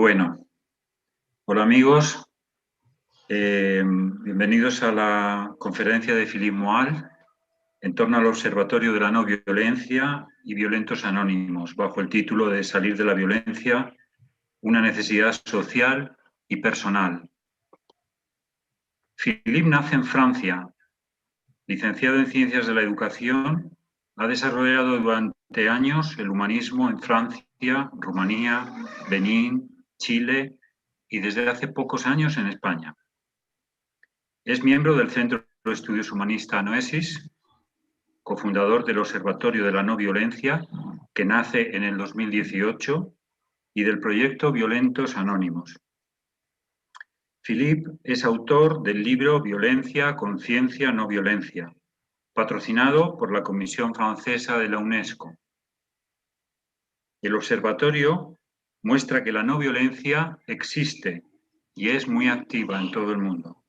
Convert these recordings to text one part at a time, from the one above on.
Bueno, hola amigos, bienvenidos a la conferencia de Philippe Moal en torno al Observatorio de la No Violencia y Violentos Anónimos, bajo el título de Salir de la violencia, una necesidad social y personal. Philippe nace en Francia, licenciado en Ciencias de la Educación, ha desarrollado durante años el humanismo en Francia, Rumanía, Benín, Chile y desde hace pocos años en España. Es miembro del Centro de Estudios Humanistas Noesis, cofundador del Observatorio de la No Violencia, que nace en el 2018, y del proyecto Violentos Anónimos. Philippe es autor del libro Violencia, Conciencia, No Violencia, patrocinado por la Comisión Francesa de la UNESCO. El observatorio muestra que la no violencia existe y es muy activa en todo el mundo.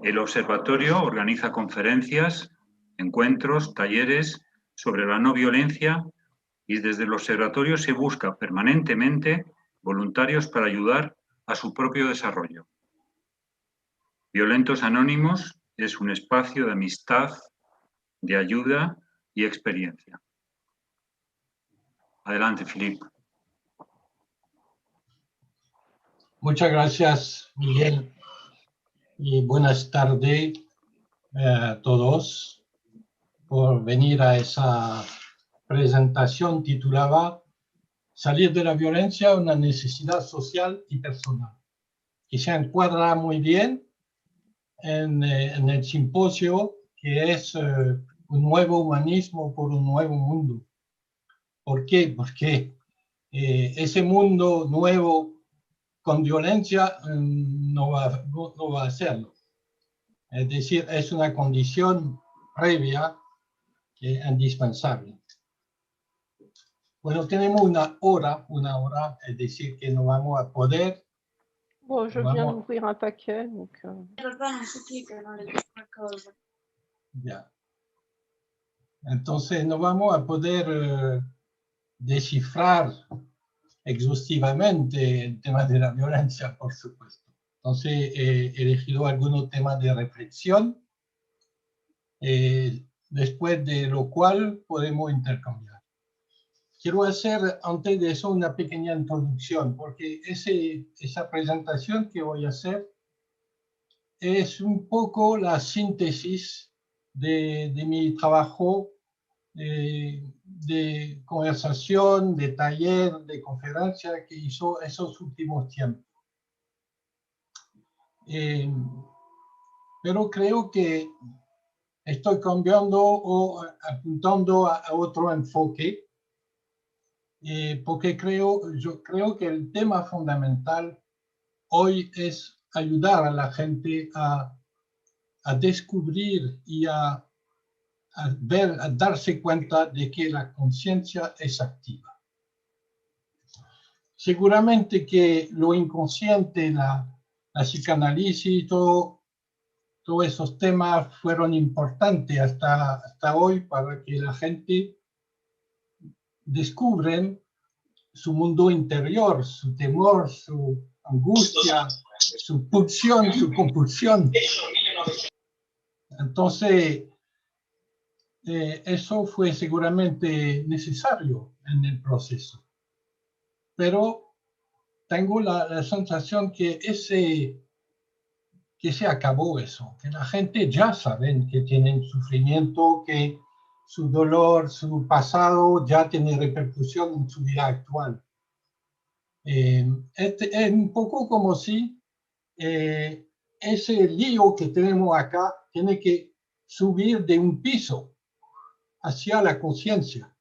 El observatorio organiza conferencias, encuentros, talleres sobre la no violencia y desde el observatorio se busca permanentemente voluntarios para ayudar a su propio desarrollo. Violentos Anónimos es un espacio de amistad, de ayuda y experiencia. Adelante, Philippe. Muchas gracias, Miguel, y buenas tardes a todos por venir a esa presentación titulada Salir de la violencia, una necesidad social y personal, que se encuadra muy bien en el simposio que es un nuevo humanismo por un nuevo mundo. ¿Por qué? Porque ese mundo nuevo con violencia no va a hacerlo. Es decir, es una condición previa indispensable. Bueno, tenemos una hora, es decir, que no vamos a poder. Bon, je viens d'ouvrir un paquet, donc... Ya. Entonces, no vamos a poder descifrar exhaustivamente el tema de la violencia, por supuesto. Entonces, he elegido algunos temas de reflexión, después de lo cual podemos intercambiar. Quiero hacer antes de eso una pequeña introducción, porque esa presentación que voy a hacer es un poco la síntesis de mi trabajo de conversación, de taller, de conferencia que hizo esos últimos tiempos. Pero creo que estoy cambiando o apuntando a otro enfoque, porque yo creo que el tema fundamental hoy es ayudar a la gente a descubrir y a darse cuenta de que la conciencia es activa. Seguramente que lo inconsciente, la psicoanálisis, todos esos temas fueron importantes hasta hoy para que la gente descubren su mundo interior, su temor, su angustia, su pulsión, su compulsión. Entonces, eso fue seguramente necesario en el proceso. Pero tengo la sensación que se acabó eso, que la gente ya saben que tienen sufrimiento, que su dolor, su pasado ya tiene repercusión en su vida actual. Es un poco como si ese lío que tenemos acá tiene que subir de un piso hacia la conciencia.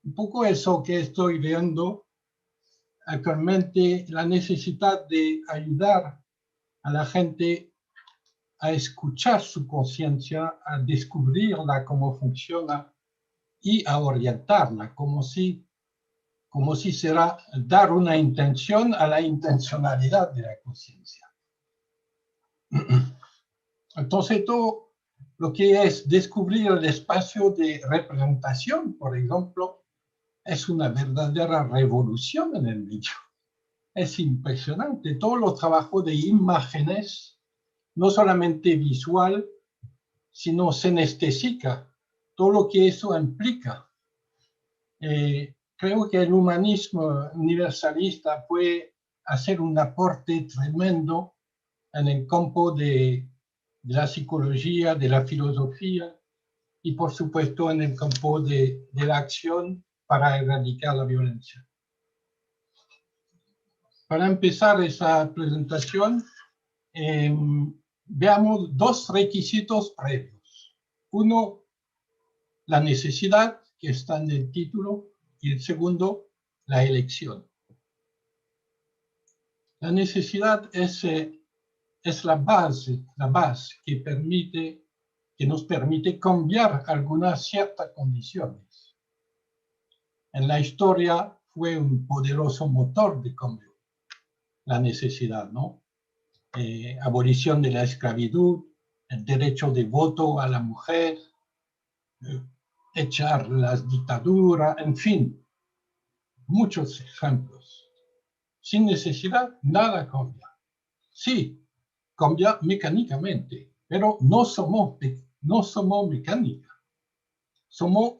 Un poco eso que estoy viendo actualmente, la necesidad de ayudar a la gente a escuchar su conciencia, a descubrirla cómo funciona y a orientarla, como si será dar una intención a la intencionalidad de la conciencia. Entonces, todo lo que es descubrir el espacio de representación, por ejemplo, es una verdadera revolución en el medio. Es impresionante. Todos los trabajos de imágenes, no solamente visual, sino sinestésica, todo lo que eso implica. Creo que el humanismo universalista puede hacer un aporte tremendo en el campo de la psicología, de la filosofía y, por supuesto, en el campo de la acción para erradicar la violencia. Para empezar esa presentación, veamos dos requisitos previos. Uno, la necesidad, que está en el título, y el segundo, la elección. La necesidad es la base que nos permite cambiar algunas ciertas condiciones. En la historia fue un poderoso motor de cambio, la necesidad, ¿no? Abolición de la esclavitud, el derecho de voto a la mujer, echar las dictaduras, en fin, muchos ejemplos. Sin necesidad, nada cambia. Sí, cambia mecánicamente, pero no somos mecánica, somos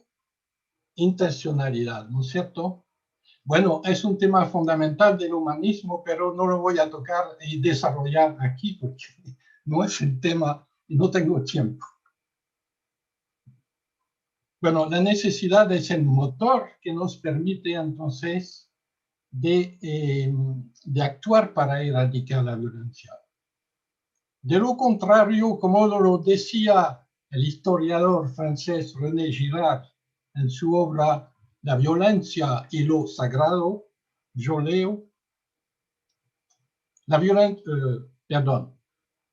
intencionalidad, ¿no es cierto? Bueno, es un tema fundamental del humanismo, pero no lo voy a tocar y desarrollar aquí porque no es el tema y no tengo tiempo. Bueno, la necesidad es el motor que nos permite entonces de actuar para erradicar la violencia. De lo contrario, como lo decía el historiador francés René Girard en su obra La violencia y lo sagrado, yo leo,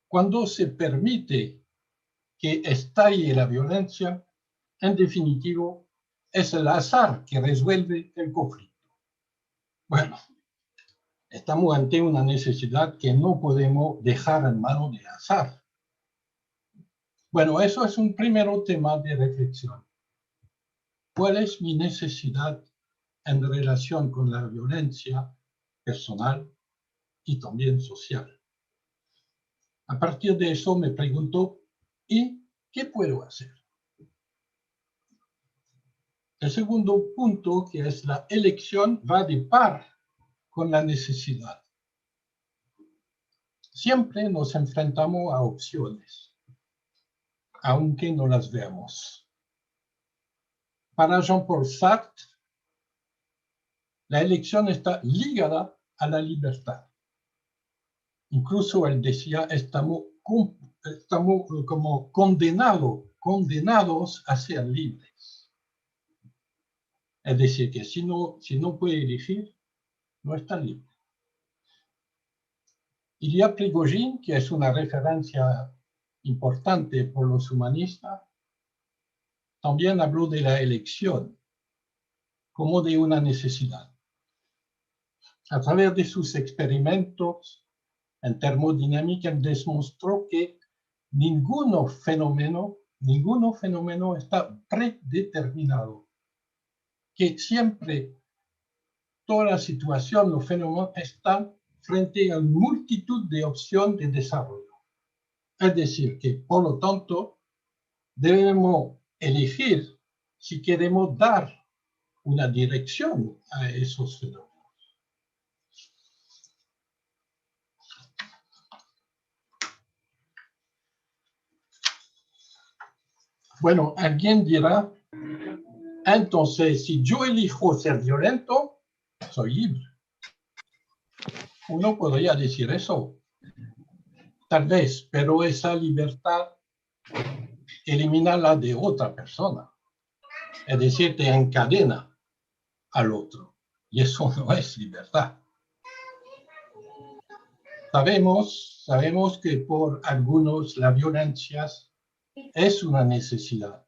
cuando se permite que estalle la violencia, en definitivo, es el azar que resuelve el conflicto. Bueno, estamos ante una necesidad que no podemos dejar en manos del azar. Bueno, eso es un primer tema de reflexión. ¿Cuál es mi necesidad en relación con la violencia personal y también social? A partir de eso me pregunto, ¿y qué puedo hacer? El segundo punto, que es la elección, va de par con la necesidad. Siempre nos enfrentamos a opciones, aunque no las veamos. Para Jean-Paul Sartre, la elección está ligada a la libertad. Incluso él decía, estamos como condenados a ser libres. Es decir, que si no puede elegir, no está libre. Ilya Prigozhin, que es una referencia importante por los humanistas, también habló de la elección como de una necesidad. A través de sus experimentos en termodinámica, demostró que ninguno fenómeno está predeterminado, que siempre toda la situación, los fenómenos están frente a multitud de opciones de desarrollo. Es decir, que por lo tanto debemos elegir si queremos dar una dirección a esos fenómenos. Bueno, alguien dirá, entonces, si yo elijo ser violento, soy libre. Uno podría decir eso, tal vez, pero esa libertad elimina la de otra persona. Es decir, te encadena al otro. Y eso no es libertad. Sabemos que por algunos la violencia es una necesidad.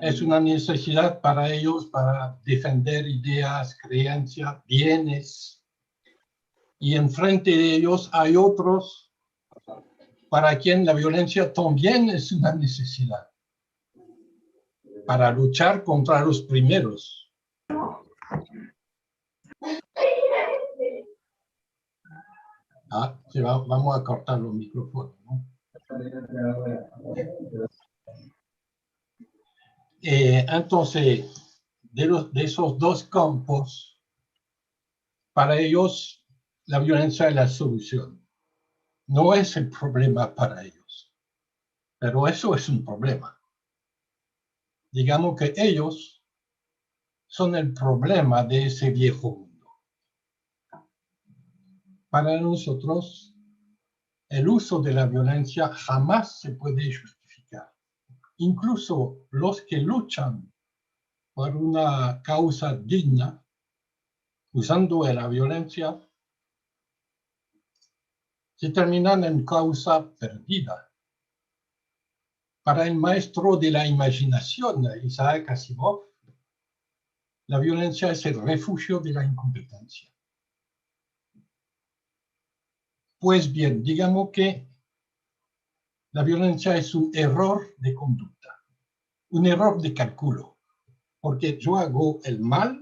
Es una necesidad para ellos para defender ideas, creencias, bienes. Y enfrente de ellos hay otros para quien la violencia también es una necesidad. Para luchar contra los primeros. Sí, vamos a cortar los micrófonos, ¿no? Entonces, de esos dos campos, para ellos la violencia es la solución. No es el problema para ellos, pero eso es un problema. Digamos que ellos son el problema de ese viejo mundo. Para nosotros, el uso de la violencia jamás se puede justificar. Incluso los que luchan por una causa digna, usando la violencia, se terminan en causa perdida. Para el maestro de la imaginación, Isaac Asimov, la violencia es el refugio de la incompetencia. Pues bien, digamos que la violencia es un error de conducta, un error de cálculo, porque yo hago el mal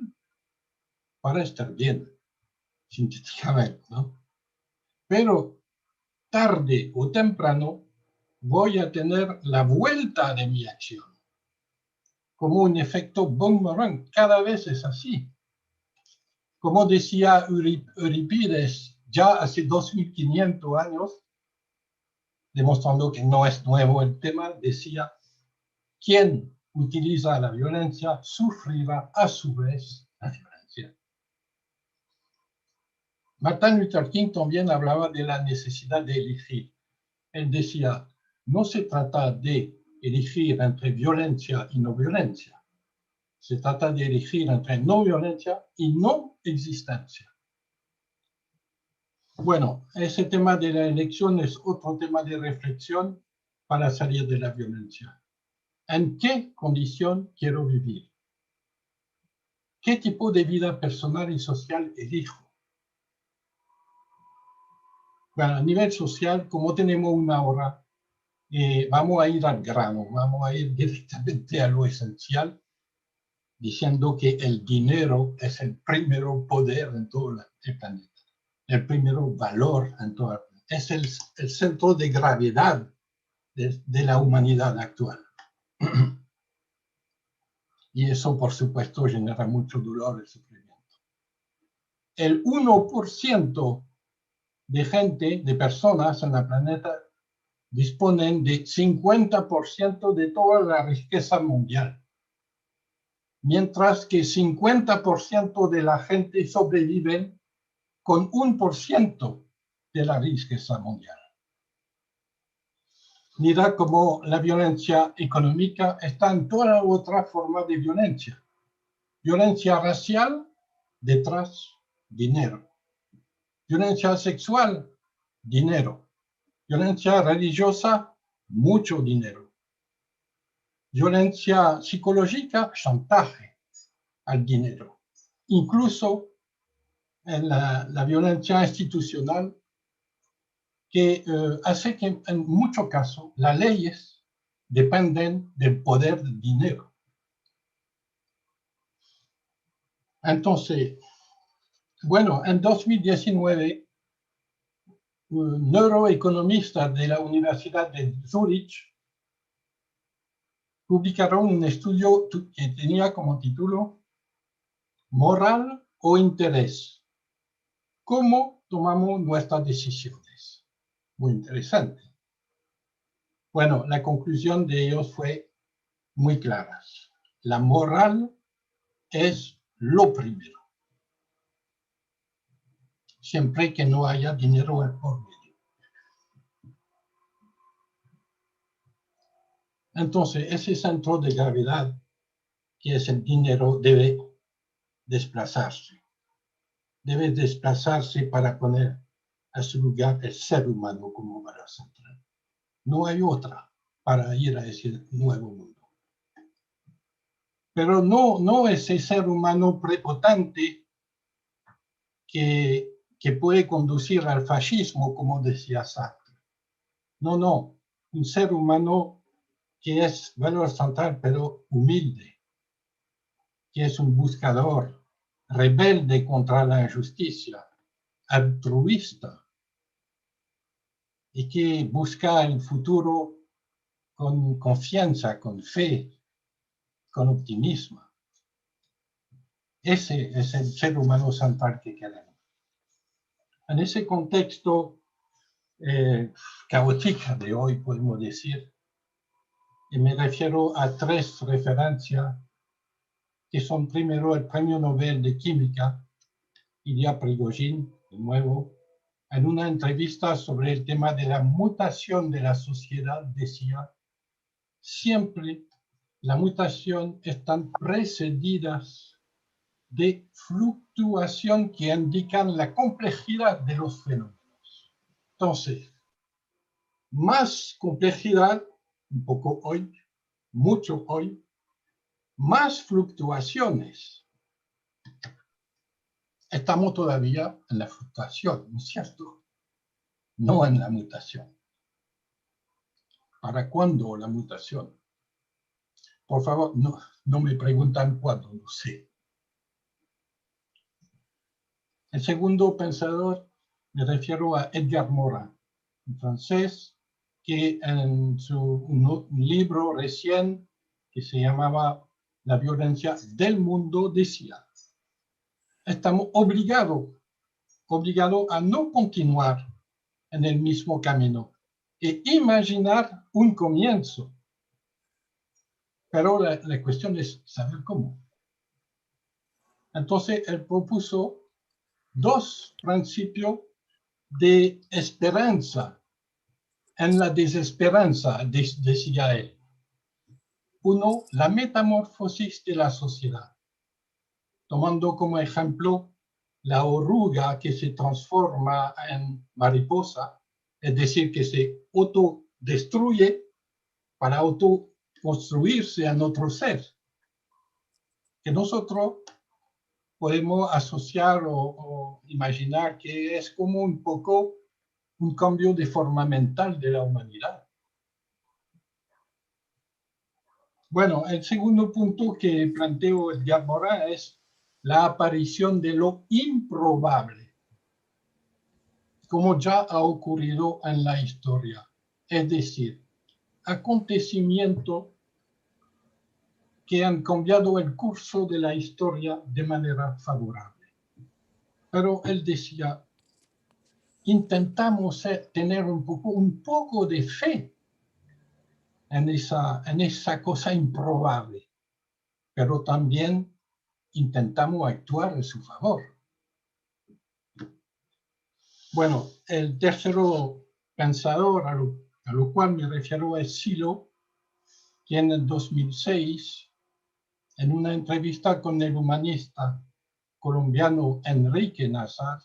para estar bien, sintéticamente, ¿no? Pero tarde o temprano voy a tener la vuelta de mi acción, como un efecto boomerang. Cada vez es así. Como decía Eurípides ya hace 2500 años, demostrando que no es nuevo el tema, decía: quien utiliza la violencia sufrirá a su vez la violencia. Martin Luther King también hablaba de la necesidad de elegir. Él decía: no se trata de elegir entre violencia y no violencia. Se trata de elegir entre no violencia y no existencia. Bueno, ese tema de la elección es otro tema de reflexión para salir de la violencia. ¿En qué condición quiero vivir? ¿Qué tipo de vida personal y social elijo? Bueno, a nivel social, como tenemos una hora, vamos a ir al grano, vamos a ir directamente a lo esencial, diciendo que el dinero es el primer poder en todo el planeta, el primer valor en todo el planeta. Es el centro de gravedad de la humanidad actual. Y eso, por supuesto, genera mucho dolor y sufrimiento. El 1% de gente, de personas en el planeta, disponen de 50% de toda la riqueza mundial, mientras que 50% de la gente sobreviven con 1% de la riqueza mundial. Mira cómo la violencia económica está en toda otra forma de violencia. Violencia racial, detrás, dinero. Violencia sexual, dinero. Violencia religiosa, mucho dinero. Violencia psicológica, chantaje al dinero. Incluso en la violencia institucional, que hace que en muchos casos las leyes dependen del poder del dinero. Entonces, bueno, en 2019, un neuroeconomista de la Universidad de Zurich publicaron un estudio que tenía como título Moral o interés. ¿Cómo tomamos nuestras decisiones? Muy interesante. Bueno, la conclusión de ellos fue muy clara. La moral es lo primero, siempre que no haya dinero por medio. Entonces, ese centro de gravedad, que es el dinero, debe desplazarse. Debe desplazarse para poner a su lugar el ser humano como valor central. No hay otra para ir a ese nuevo mundo. Pero no ese ser humano prepotente que puede conducir al fascismo, como decía Sartre. No, un ser humano que es valor central, pero humilde, que es un buscador rebelde contra la injusticia, altruista, y que busca el futuro con confianza, con fe, con optimismo. Ese es el ser humano central que queremos. En ese contexto caótico de hoy, podemos decir, y me refiero a tres referencias que son primero el Premio Nobel de Química, Ilya Prigozhin, de nuevo, en una entrevista sobre el tema de la mutación de la sociedad, decía, siempre la mutación están precedidas de fluctuación que indican la complejidad de los fenómenos. Entonces, más complejidad, un poco hoy, mucho hoy, más fluctuaciones. Estamos todavía en la fluctuación, ¿no es cierto? No en la mutación. ¿Para cuándo la mutación? Por favor, no me preguntan cuándo, no sé. El segundo pensador, me refiero a Edgar Morin, un francés que en un libro recién que se llamaba La violencia del mundo decía, estamos obligados a no continuar en el mismo camino e imaginar un comienzo. Pero la cuestión es saber cómo. Entonces, él propuso dos principios de esperanza en la desesperanza, decía él. Uno, la metamorfosis de la sociedad, tomando como ejemplo la oruga que se transforma en mariposa, es decir, que se autodestruye para autoconstruirse en otro ser, que nosotros podemos asociar o imaginar que es como un poco un cambio de forma mental de la humanidad. Bueno, el segundo punto que planteo Edgar Morin es la aparición de lo improbable, como ya ha ocurrido en la historia, es decir, acontecimientos que han cambiado el curso de la historia de manera favorable. Pero él decía, intentamos tener un poco de fe en esa cosa improbable, pero también intentamos actuar en su favor. Bueno, el tercero pensador a lo cual me refiero es Silo, quien en 2006, en una entrevista con el humanista colombiano Enrique Nazar,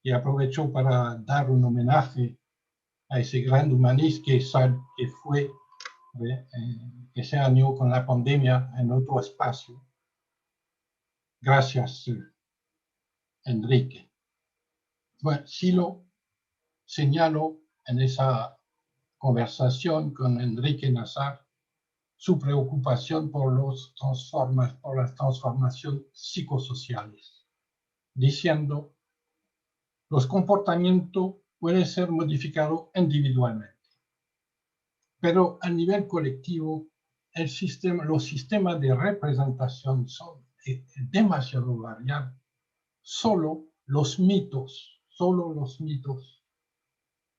y aprovechó para dar un homenaje a ese gran humanista que fue ese año con la pandemia en otro espacio. Gracias, Enrique. Bueno, Silo señaló en esa conversación con Enrique Nazar su preocupación por las transformaciones psicosociales, diciendo, los comportamientos pueden ser modificados individualmente, pero a nivel colectivo, los sistemas de representación son demasiado variables. Solo los mitos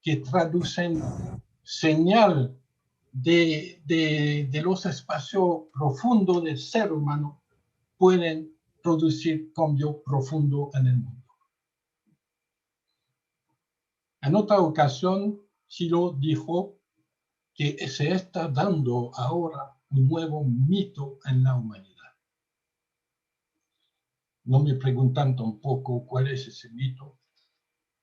que traducen señal de los espacios profundos del ser humano pueden producir cambio profundo en el mundo. En otra ocasión, Silo dijo que se está dando ahora un nuevo mito en la humanidad. No me preguntan tampoco cuál es ese mito,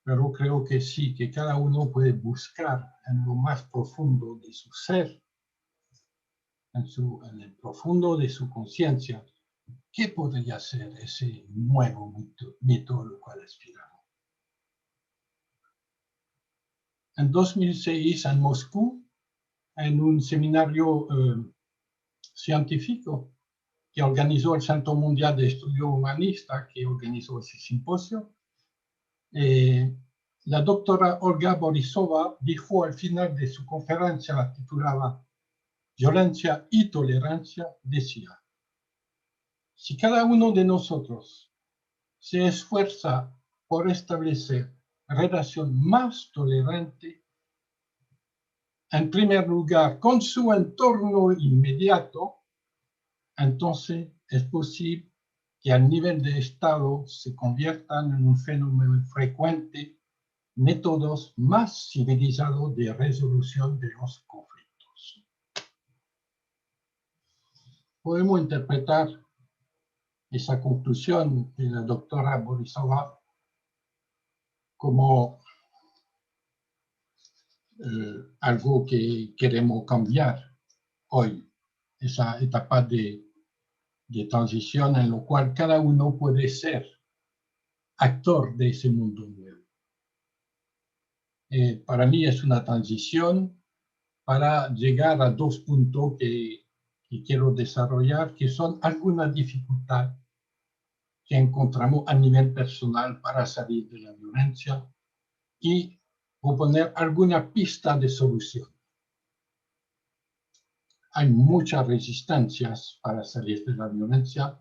pero creo que sí, que cada uno puede buscar en lo más profundo de su ser, en el profundo de su conciencia, qué podría ser ese nuevo mito al cual aspiramos. En 2006, en Moscú, en un seminario científico, que organizó el Centro Mundial de Estudio Humanista, que organizó ese simposio. La doctora Olga Borisova dijo al final de su conferencia titulada Violencia y Tolerancia, decía: si cada uno de nosotros se esfuerza por establecer relación más tolerante, en primer lugar con su entorno inmediato, entonces es posible que a nivel de Estado se conviertan en un fenómeno frecuente métodos más civilizados de resolución de los conflictos. Podemos interpretar esa conclusión de la doctora Borisova como algo que queremos cambiar hoy, esa etapa de transición en lo cual cada uno puede ser actor de ese mundo nuevo. Para mí es una transición para llegar a dos puntos que quiero desarrollar, que son algunas dificultades que encontramos a nivel personal para salir de la violencia y proponer alguna pista de solución. Hay muchas resistencias para salir de la violencia.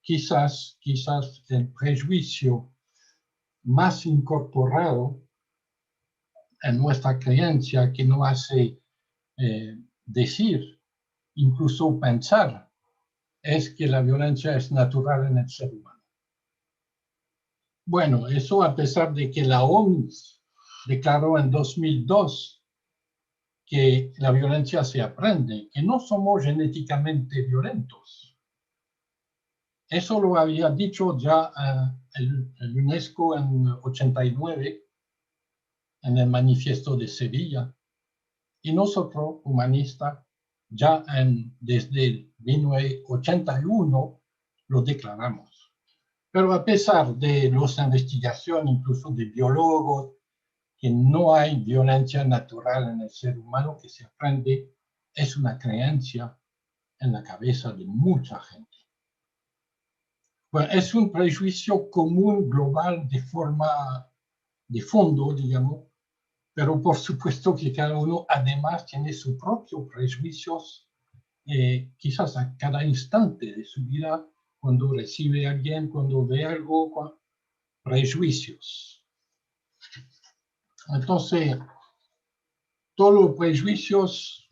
Quizás el prejuicio más incorporado en nuestra creencia que nos hace decir, incluso pensar, es que la violencia es natural en el ser humano. Bueno, eso a pesar de que la OMS declaró en 2002 que la violencia se aprende, que no somos genéticamente violentos. Eso lo había dicho ya el UNESCO en 89, en el Manifiesto de Sevilla. Y nosotros, humanistas, ya desde 1981 lo declaramos. Pero a pesar de las investigaciones, incluso de biólogos, que no hay violencia natural en el ser humano que se aprende, es una creencia en la cabeza de mucha gente. Bueno, es un prejuicio común, global, de fondo, digamos, pero por supuesto que cada uno además tiene sus propios prejuicios, quizás a cada instante de su vida, cuando recibe a alguien, cuando ve algo, prejuicios. Entonces, todos los prejuicios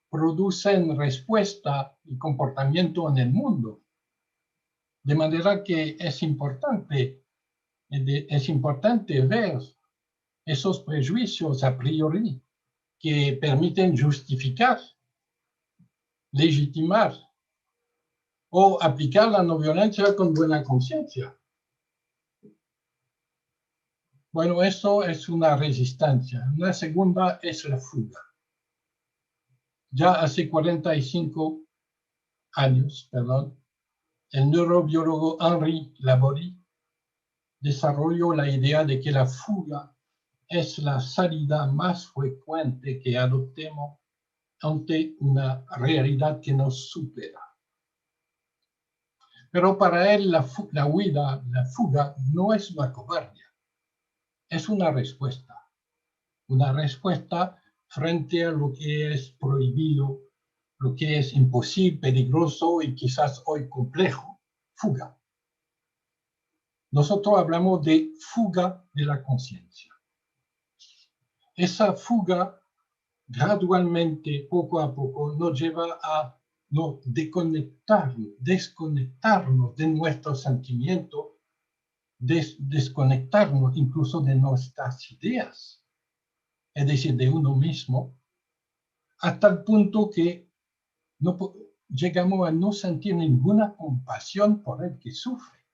producen respuesta y comportamiento en el mundo. De manera que es importante ver esos prejuicios a priori que permiten justificar, legitimar o aplicar la no violencia con buena conciencia. Bueno, eso es una resistencia. Una segunda es la fuga. Ya hace 45 años, el neurobiólogo Henri Laborie desarrolló la idea de que la fuga es la salida más frecuente que adoptemos ante una realidad que nos supera. Pero para él la fuga no es una cobardía, es una respuesta frente a lo que es prohibido, lo que es imposible, peligroso y quizás hoy complejo, fuga. Nosotros hablamos de fuga de la conciencia. Esa fuga gradualmente, poco a poco, nos lleva a no desconectarnos de nuestros sentimientos, desconectarnos incluso de nuestras ideas, es decir, de uno mismo, hasta el punto que llegamos a no sentir ninguna compasión por el que sufre.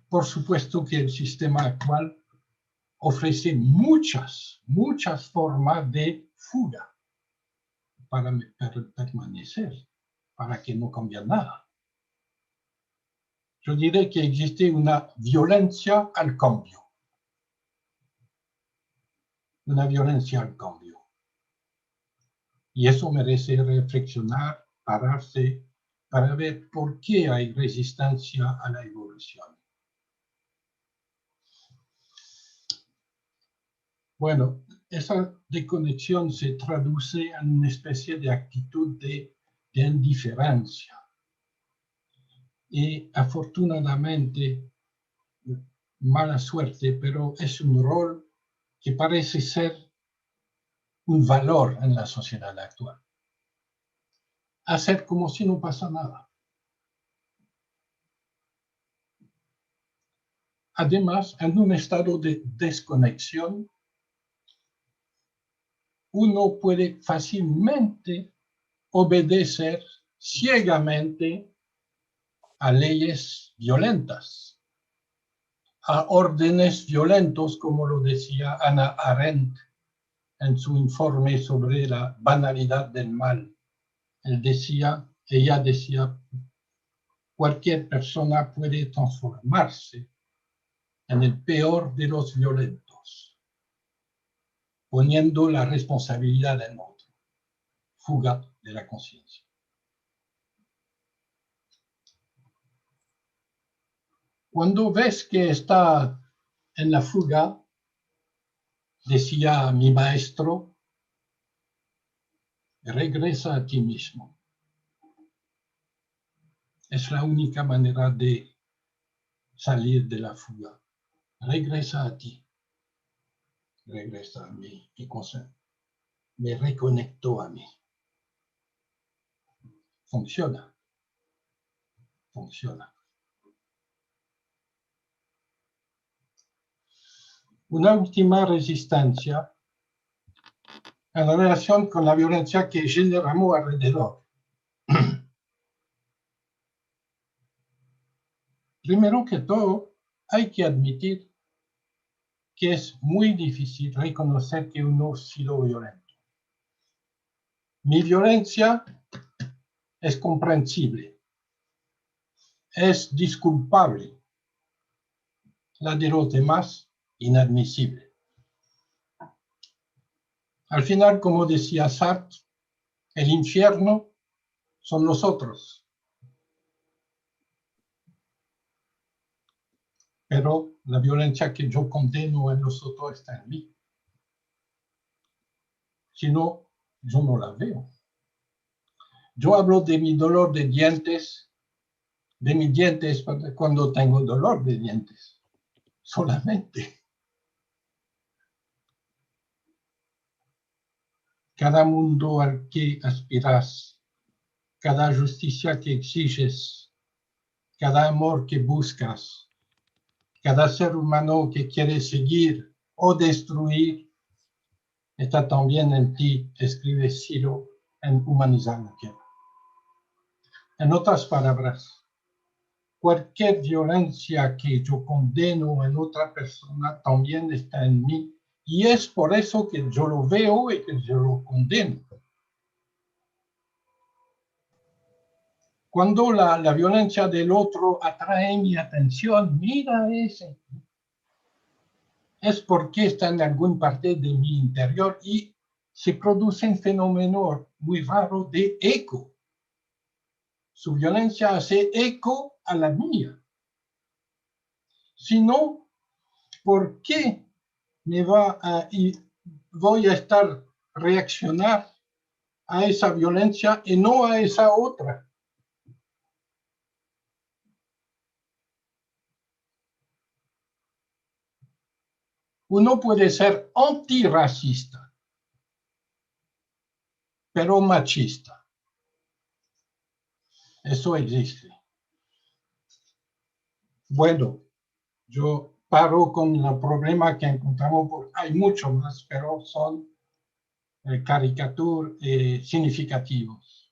Por supuesto que el sistema actual ofrece muchas formas de fuga para permanecer, para que no cambie nada. Yo diré que existe una violencia al cambio. Una violencia al cambio. Y eso merece reflexionar pararse para ver por qué hay resistencia a la evolución. Bueno, esa desconexión se traduce en una especie de actitud de indiferencia. Y afortunadamente, mala suerte, pero es un rol que parece ser un valor en la sociedad actual. Hacer como si no pasa nada. Además, en un estado de desconexión, uno puede fácilmente obedecer ciegamente a leyes violentas, a órdenes violentos, como lo decía Hannah Arendt en su informe sobre la banalidad del mal. Ella decía, cualquier persona puede transformarse en el peor de los violentos, poniendo la responsabilidad en otro. Fuga de la conciencia. Cuando ves que está en la fuga, decía mi maestro, regresa a ti mismo. Es la única manera de salir de la fuga. Regresa a ti. Regresa a mí. Me reconectó a mí. Funciona. Funciona. Una última resistencia en relación con la violencia que generamos alrededor. Primero que todo, hay que admitir que es muy difícil reconocer que uno ha sido violento. Mi violencia es comprensible, es disculpable. La de los demás, inadmisible. Al final, como decía Sartre, el infierno son los otros. Pero la violencia que yo condeno en los otros está en mí. Si no, yo no la veo. Yo hablo de mi dolor de dientes, de mis dientes cuando tengo dolor de dientes. Solamente. Cada mundo al que aspiras, cada justicia que exiges, cada amor que buscas, cada ser humano que quiere seguir o destruir, está también en ti, escribe Ciro en Humanizar la Tierra. En otras palabras, cualquier violencia que yo condeno en otra persona también está en mí, y es por eso que yo lo veo y que yo lo condeno. Cuando la violencia del otro atrae mi atención, mira ese, es porque está en alguna parte de mi interior y se produce un fenómeno muy raro de eco. Su violencia hace eco a la mía. Si no, ¿por qué voy a reaccionar a esa violencia y no a esa otra? Uno puede ser antirracista, pero machista. Eso existe. Bueno, yo paro con el problema que encontramos, hay muchos más, pero son caricaturas significativos.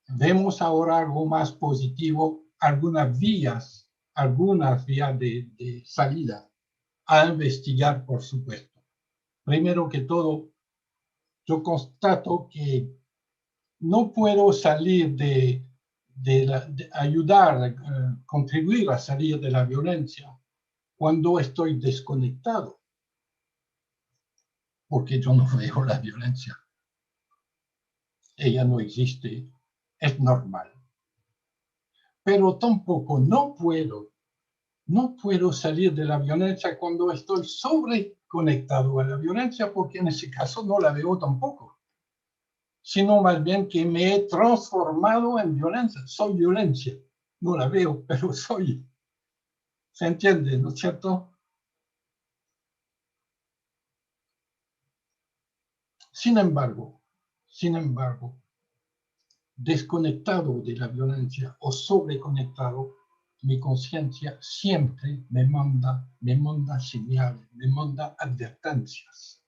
Vemos ahora algo más positivo, algunas vías de salida a investigar, por supuesto. Primero que todo, yo constato que no puedo salir de ayudar, contribuir a salir de la violencia cuando estoy desconectado, porque yo no veo la violencia. Ella no existe es normal. Pero tampoco no puedo salir de la violencia cuando estoy sobreconectado a la violencia, porque en ese caso no la veo tampoco, sino más bien que me he transformado en violencia. Soy violencia. No la veo, pero soy. ¿Se entiende, no es cierto? Sin embargo, desconectado de la violencia o sobreconectado, mi conciencia siempre me manda señales, me manda advertencias.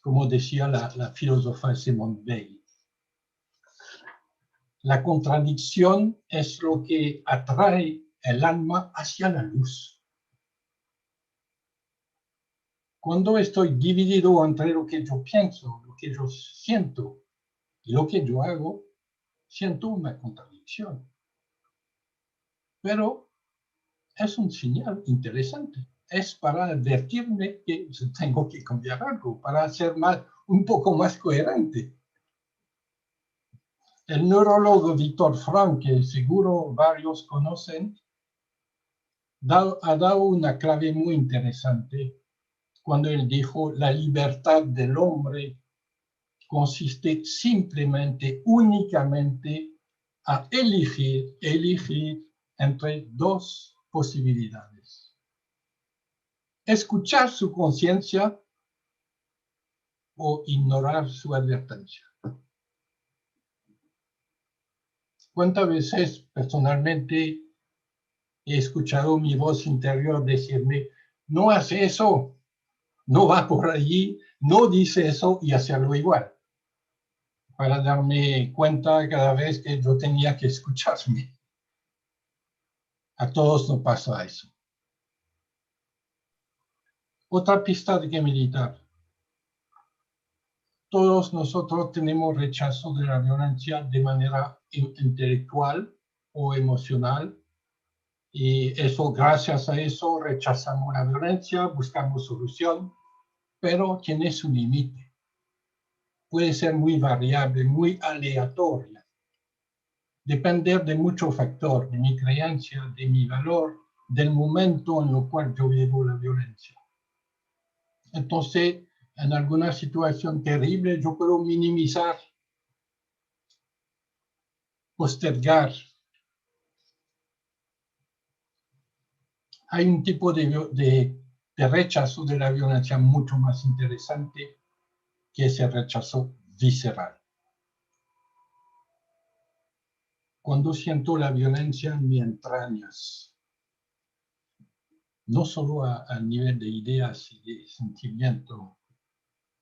Como decía la filósofa Simone Weil, la contradicción es lo que atrae el alma hacia la luz. Cuando estoy dividido entre lo que yo pienso, lo que yo siento y lo que yo hago, siento una contradicción. Pero es un señal interesante. Es para advertirme que tengo que cambiar algo, para ser un poco más coherente. El neurólogo Viktor Frankl, que seguro varios conocen, ha dado una clave muy interesante cuando él dijo: la libertad del hombre consiste simplemente, únicamente, a elegir entre dos posibilidades: escuchar su conciencia o ignorar su advertencia. ¿Cuántas veces personalmente he escuchado mi voz interior decirme: no hace eso, no va por allí, no dice eso, y hacerlo igual? Para darme cuenta cada vez que yo tenía que escucharme. A todos nos pasa eso. Otra pista de que meditar. Todos nosotros tenemos rechazo de la violencia de manera intelectual o emocional, y eso, gracias a eso, rechazamos la violencia, buscamos solución, pero tiene su límite. Puede ser muy variable, muy aleatoria, depender de muchos factores, de mi creencia, de mi valor, del momento en el cual yo vivo la violencia. Entonces, en alguna situación terrible, yo puedo minimizar, postergar. Hay un tipo de rechazo de la violencia mucho más interesante, que es el rechazo visceral. Cuando siento la violencia en mis entrañas, no solo a nivel de ideas y de sentimiento,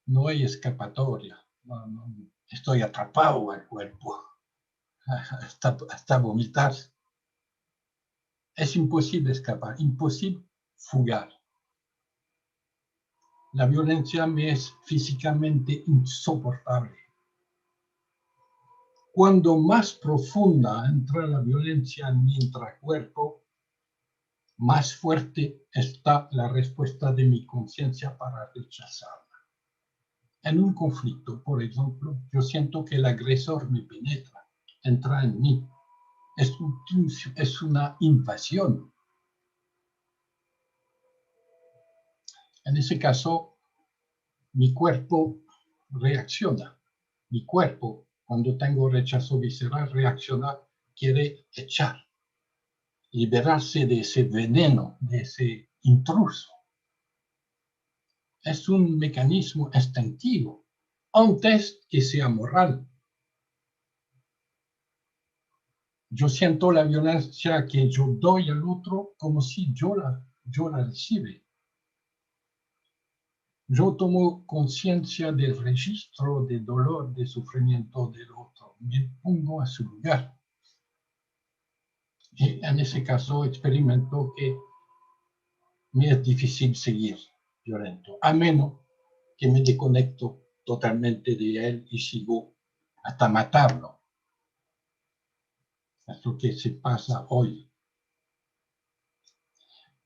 no hay escapatoria, no, estoy atrapado al cuerpo, hasta vomitar. Es imposible escapar, imposible fugar. La violencia me es físicamente insoportable. Cuando más profunda entra la violencia en mi intracuerpo, más fuerte está la respuesta de mi conciencia para rechazarla. En un conflicto, por ejemplo, yo siento que el agresor me penetra, entra en mí. Es una invasión. En ese caso, mi cuerpo reacciona. Mi cuerpo, cuando tengo rechazo visceral, reacciona, quiere echar, liberarse de ese veneno, de ese intruso. Es un mecanismo instintivo, antes que sea moral. Yo siento la violencia que yo doy al otro como si yo la recibe. Yo tomo conciencia del registro de dolor, de sufrimiento del otro. Me pongo a su lugar. Y en ese caso experimento que me es difícil seguir violento, a menos que me desconecto totalmente de él y sigo hasta matarlo. Es lo que se pasa hoy.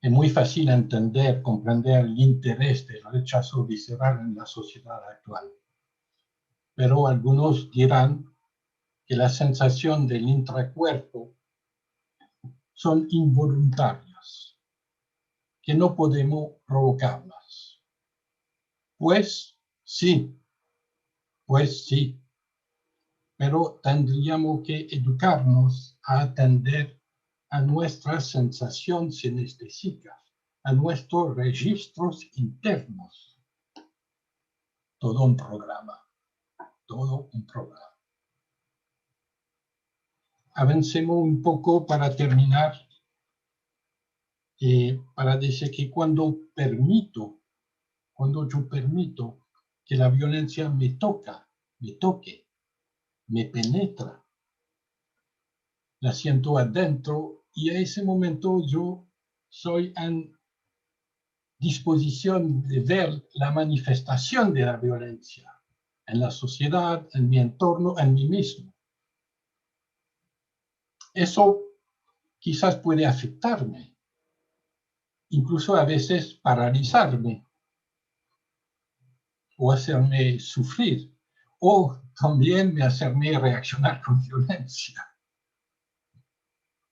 Es muy fácil entender, comprender el interés del rechazo visceral en la sociedad actual. Pero algunos dirán que la sensación del intracuerpo son involuntarias, que no podemos provocarlas. Pues sí, pero tendríamos que educarnos a atender a nuestras sensaciones sinestésicas, a nuestros registros internos. Todo un programa. Avancemos un poco para terminar, para decir que cuando yo permito que la violencia me toque, me penetra, la siento adentro y a ese momento yo soy en disposición de ver la manifestación de la violencia en la sociedad, en mi entorno, en mí mismo. Eso quizás puede afectarme, incluso a veces paralizarme o hacerme sufrir, o también hacerme reaccionar con violencia.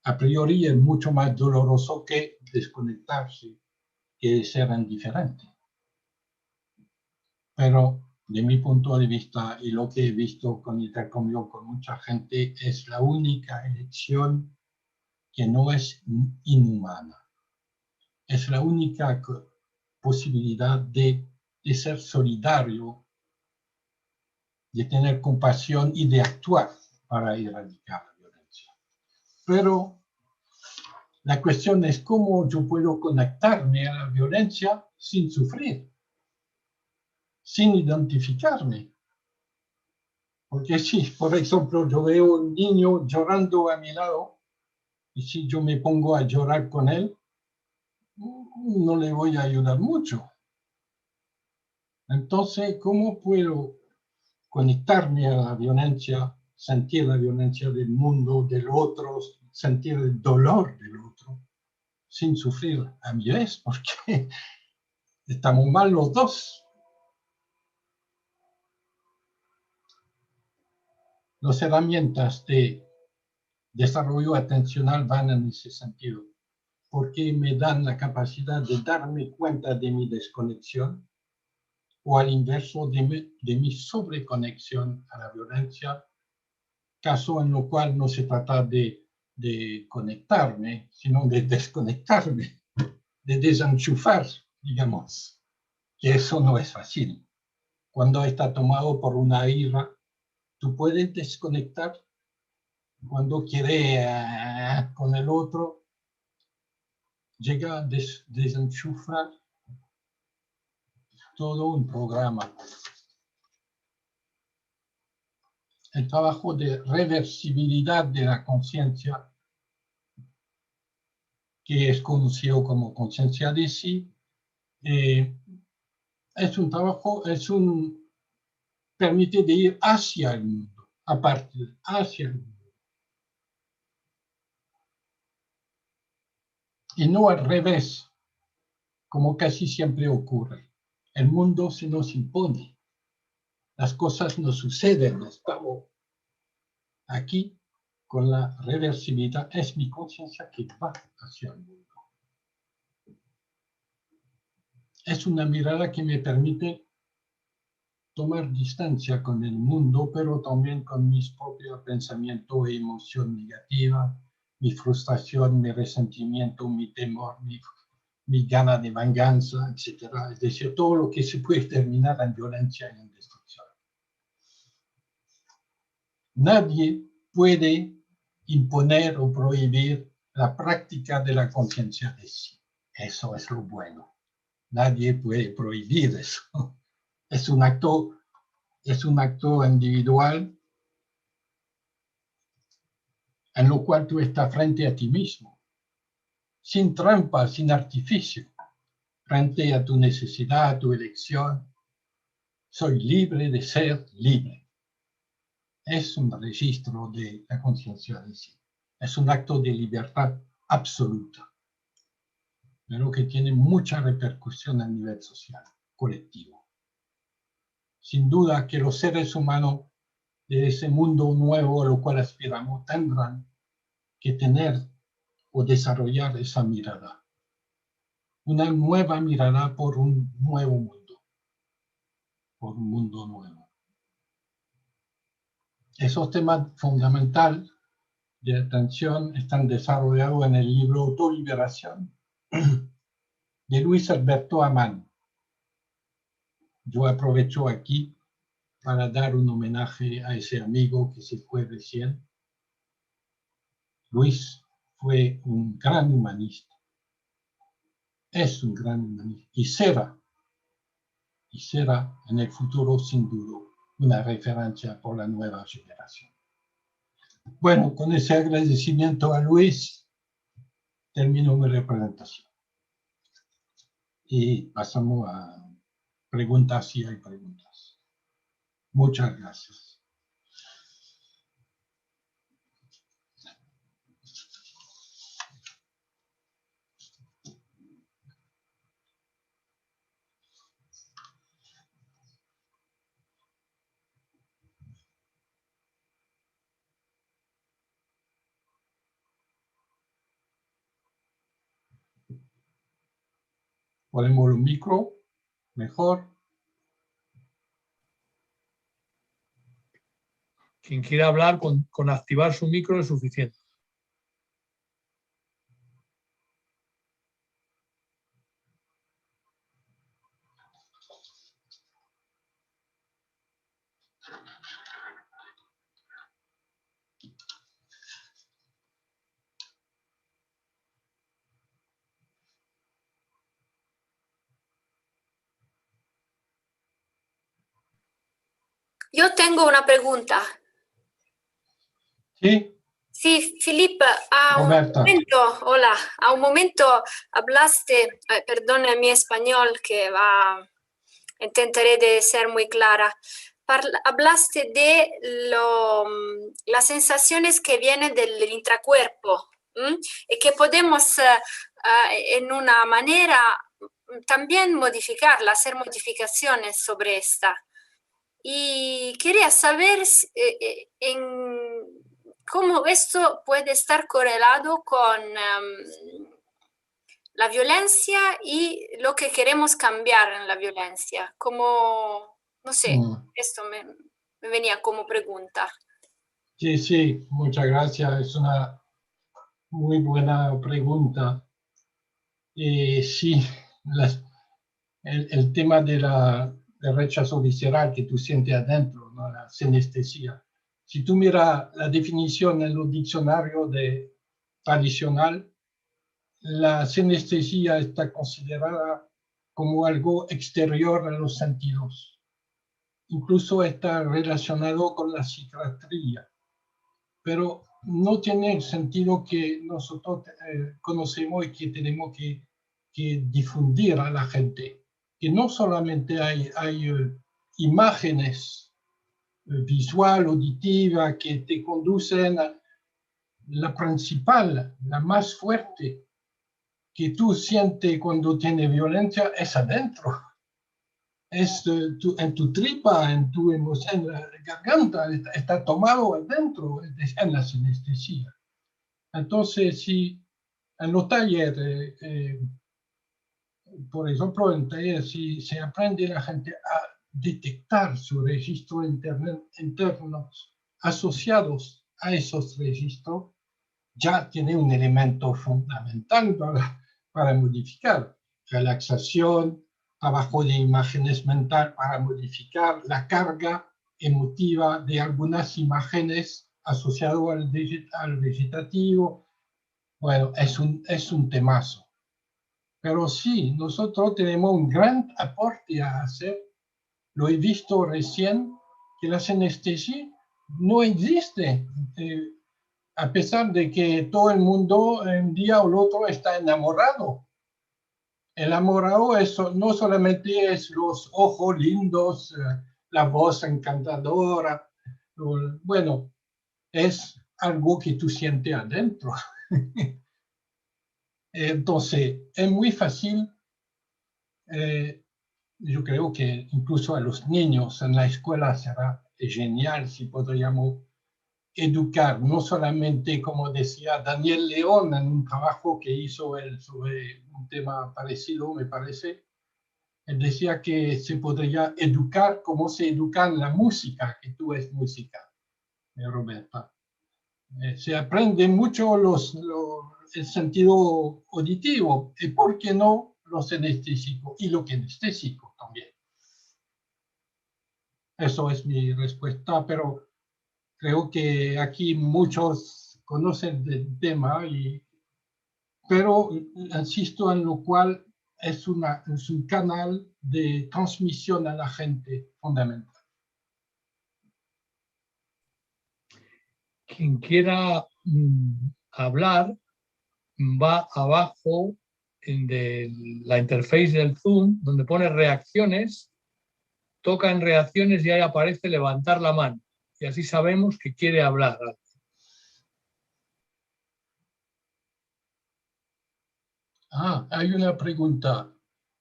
A priori es mucho más doloroso que desconectarse, que ser indiferente. Pero de mi punto de vista y lo que he visto con intercambio con mucha gente, es la única elección que no es inhumana. Es la única posibilidad de ser solidario, de tener compasión y de actuar para erradicar la violencia. Pero la cuestión es cómo yo puedo conectarme a la violencia sin sufrir, sin identificarme. Porque si, por ejemplo, yo veo un niño llorando a mi lado, y si yo me pongo a llorar con él, no le voy a ayudar mucho. Entonces, ¿cómo puedo conectarme a la violencia, sentir la violencia del mundo, del otro, sentir el dolor del otro, sin sufrir a mi vez? Porque estamos mal los dos. Las herramientas de desarrollo atencional van en ese sentido, porque me dan la capacidad de darme cuenta de mi desconexión, o al inverso de mi sobreconexión a la violencia, caso en lo cual no se trata de conectarme, sino de desconectarme, de desenchufar, digamos, que eso no es fácil. Cuando está tomado por una ira, tú puedes desconectar. Cuando quiere con el otro, llega a desenchufar todo un programa. El trabajo de reversibilidad de la conciencia, que es conocido como conciencia de sí, es un trabajo, permite de ir hacia el mundo, a partir hacia el mundo. Y no al revés, como casi siempre ocurre. El mundo se nos impone. Las cosas no suceden, estamos aquí con la reversibilidad. Es mi conciencia que va hacia el mundo. Es una mirada que me permite tomar distancia con el mundo, pero también con mis propios pensamientos e emoción negativa, mi frustración, mi resentimiento, mi temor, mi gana de venganza, etc. Es decir, todo lo que se puede terminar en violencia y en destrucción. Nadie puede imponer o prohibir la práctica de la conciencia de sí. Eso es lo bueno. Nadie puede prohibir eso. Es un acto individual en lo cual tú estás frente a ti mismo, sin trampa, sin artificio, frente a tu necesidad, a tu elección. Soy libre de ser libre. Es un registro de la conciencia de sí. Es un acto de libertad absoluta, pero que tiene mucha repercusión a nivel social, colectivo. Sin duda que los seres humanos de ese mundo nuevo a lo cual aspiramos tendrán que tener o desarrollar esa mirada. Una nueva mirada por un nuevo mundo, por un mundo nuevo. Esos temas fundamentales de atención están desarrollados en el libro Autoliberación de Luis Alberto Amán. Yo aprovecho aquí para dar un homenaje a ese amigo que se fue recién. Luis fue un gran humanista, es un gran humanista y será en el futuro sin duda una referencia por la nueva generación. Bueno, con ese agradecimiento a Luis, termino mi representación. Y pasamos a preguntas si hay preguntas. Muchas gracias. Ponemos el micro, mejor. Quien quiera hablar, con activar su micro es suficiente. Yo tengo una pregunta. Sí. Sí, Felipe, a un momento hablaste, perdona mi español que intentaré de ser muy clara. Hablaste de las sensaciones que vienen del intracuerpo y que podemos en una manera también modificarla, hacer modificaciones sobre esta. Y quería saber cómo esto puede estar correlado con la violencia y lo que queremos cambiar en la violencia. Como, no sé, esto me venía como pregunta. Sí, sí, muchas gracias. Es una muy buena pregunta. Sí, el tema del rechazo visceral que tú sientes adentro, ¿no? La sinestesia. Si tú miras la definición en los diccionarios tradicional, la sinestesia está considerada como algo exterior a los sentidos. Incluso está relacionado con la psiquiatría. Pero no tiene el sentido que nosotros conocemos y que tenemos que difundir a la gente. Que no solamente hay imágenes visual, auditiva, que te conducen a la principal, la más fuerte, que tú sientes cuando tienes violencia, es adentro. Es en tu tripa, en tu emoción, en la garganta, está tomado adentro, en la sinestesia. Entonces, si en los talleres, por ejemplo, en talleres, si se aprende la gente a detectar sus registros internos asociados a esos registros, ya tiene un elemento fundamental para modificar. Relaxación, trabajo de imágenes mental para modificar la carga emotiva de algunas imágenes asociado al vegetativo. Bueno, es un temazo. Pero sí, nosotros tenemos un gran aporte a hacer. Lo he visto recién, que la sinestesia no existe. A pesar de que todo el mundo un día o el otro está enamorado. El enamorado no solamente es los ojos lindos, la voz encantadora, bueno, es algo que tú sientes adentro. Entonces, es muy fácil, yo creo que incluso a los niños en la escuela será genial si podríamos educar, no solamente, como decía Daniel León en un trabajo que hizo él sobre un tema parecido, me parece. Él decía que se podría educar como se educa en la música, que tú es música, Roberta. Se aprende mucho el sentido auditivo, y por qué no lo sinestésico y lo kinestésico también. Eso es mi respuesta, pero creo que aquí muchos conocen del tema, pero insisto en lo cual es un canal de transmisión a la gente fundamental. Quien quiera hablar va abajo de la interface del Zoom, donde pone reacciones, toca en reacciones y ahí aparece levantar la mano. Y así sabemos que quiere hablar. Ah, hay una pregunta.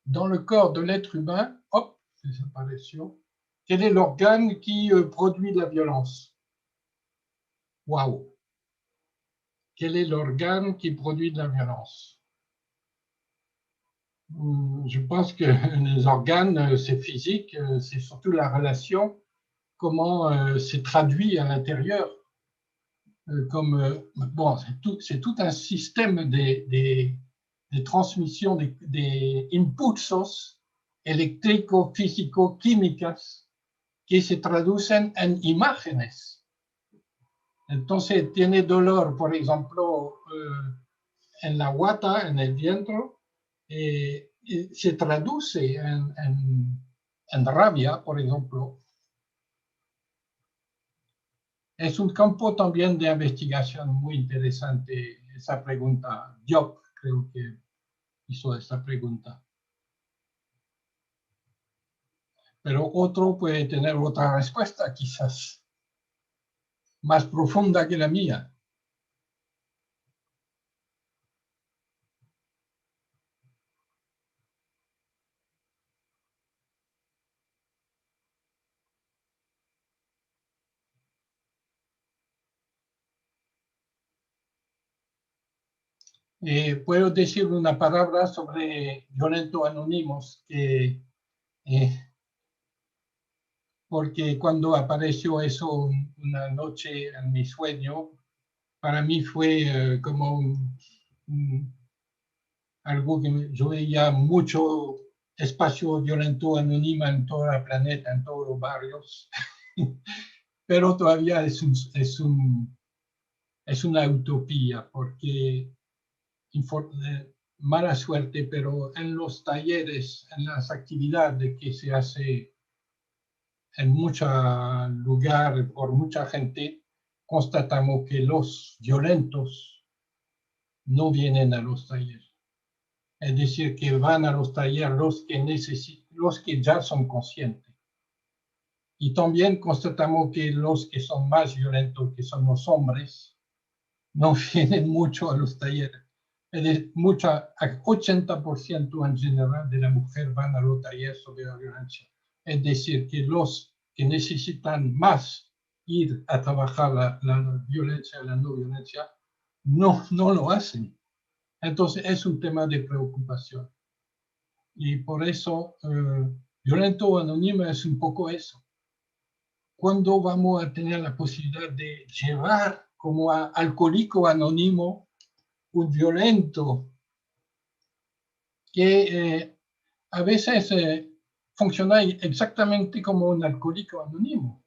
Dans le corps de l'être humain, hop, desapareció. Quel est l'organe qui produit la violence? Waouh. Quel est l'organe qui produit de la violence? Je pense que les organes, c'est physique, c'est surtout la relation, comment c'est traduit à l'intérieur. Bon, c'est tout un système des transmissions, des impulsos eléctrico-físico-químicas que se traducen en imágenes. Entonces, tiene dolor, por ejemplo, en la guata, en el vientre, se traduce en rabia, por ejemplo. Es un campo también de investigación muy interesante esa pregunta. Yo creo que hizo esa pregunta. Pero otro puede tener otra respuesta, quizás más profunda que la mía. Puedo decir una palabra sobre Violentos Anónimos, porque cuando apareció eso una noche en mi sueño, para mí fue como algo que yo veía mucho espacio violento anónimo en todo el planeta, en todos los barrios, pero todavía es una utopía, porque mala suerte, pero en los talleres, en las actividades que se hace en muchos lugares por mucha gente, constatamos que los violentos no vienen a los talleres. Es decir, que van a los talleres los que ya son conscientes. Y también constatamos que los que son más violentos, que son los hombres, no vienen mucho a los talleres. 80% en general de las mujeres van a los talleres sobre la violencia. Es decir, que los que necesitan más ir a trabajar la violencia, la no violencia, no lo hacen. Entonces es un tema de preocupación. Y por eso, Violento Anónimo es un poco eso. ¿Cuándo vamos a tener la posibilidad de llevar como alcohólico anónimo un violento que a veces funciona exactamente como un alcohólico anónimo?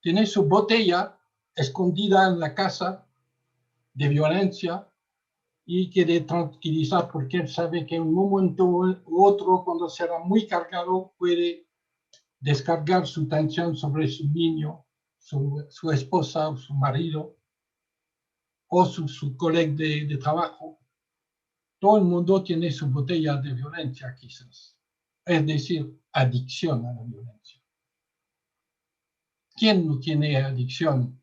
Tiene su botella escondida en la casa de violencia y quiere tranquilizar porque él sabe que en un momento u otro, cuando será muy cargado, puede descargar su tensión sobre su niño, su esposa o su marido o su colega de trabajo. Todo el mundo tiene su botella de violencia, quizás. Es decir, adicción a la violencia. ¿Quién no tiene adicción?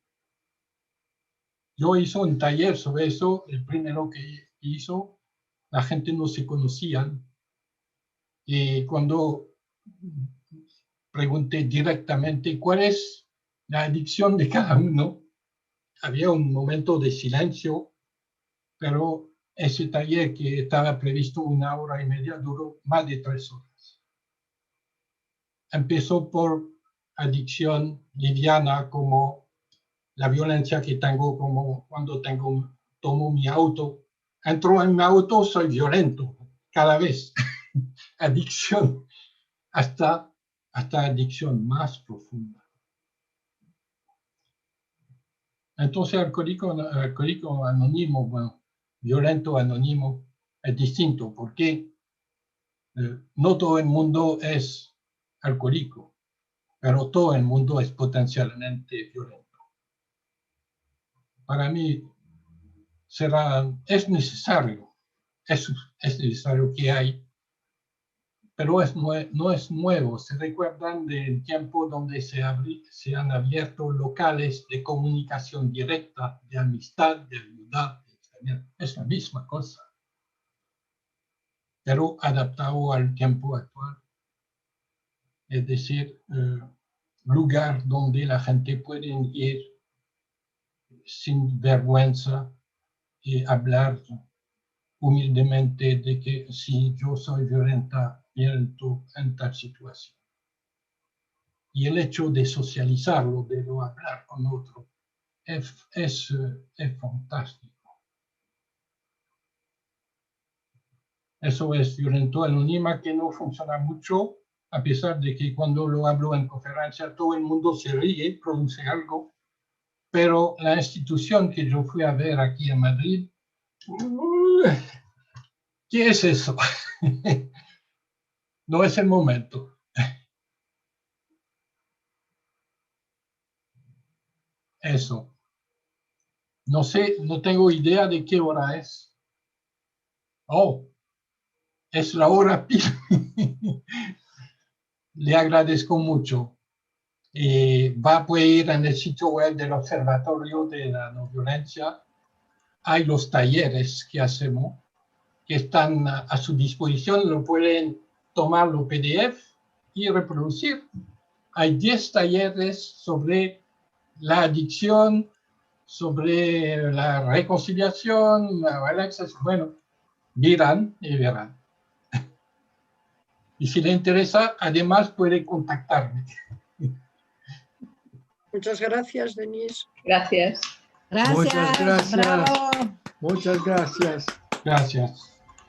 Yo hice un taller sobre eso, el primero que hizo, la gente no se conocía. Y cuando pregunté directamente cuál es la adicción de cada uno. Había un momento de silencio, pero ese taller que estaba previsto 1 hora y media duró más de 3 horas. Empezó por adicción liviana, como la violencia que tengo, como cuando tomo mi auto. Entro en mi auto, soy violento cada vez. Adicción, hasta adicción más profunda. Entonces, alcohólico anónimo, bueno, violento anónimo, es distinto, porque no todo el mundo es alcohólico, pero todo el mundo es potencialmente violento. Para mí, es necesario que hay, pero no es nuevo. Se recuerdan del tiempo donde se han abierto locales de comunicación directa, de amistad, de ayuda. Es la misma cosa, pero adaptado al tiempo actual. Es decir, lugar donde la gente puede ir sin vergüenza y hablar humildemente de que sí, yo soy violento en tal situación. Y el hecho de socializarlo, de no hablar con otro, es fantástico. Eso es violento anónima, que no funciona mucho, a pesar de que cuando lo hablo en conferencia todo el mundo se ríe, produce algo. Pero la institución que yo fui a ver aquí en Madrid, ¿qué es eso? No es el momento. Eso. No sé, no tengo idea de qué hora es. Oh, es la hora. Le agradezco mucho. Puede ir en el sitio web del Observatorio de la No Violencia. Hay los talleres que hacemos, que están a su disposición. Lo pueden tomar los PDF y reproducir. Hay 10 talleres sobre la adicción, sobre la reconciliación, la violencia. Bueno, verán y verán. Y si le interesa, además puede contactarme. Muchas gracias, Denise. Gracias. Gracias. Muchas gracias. Bravo. Muchas gracias. Gracias.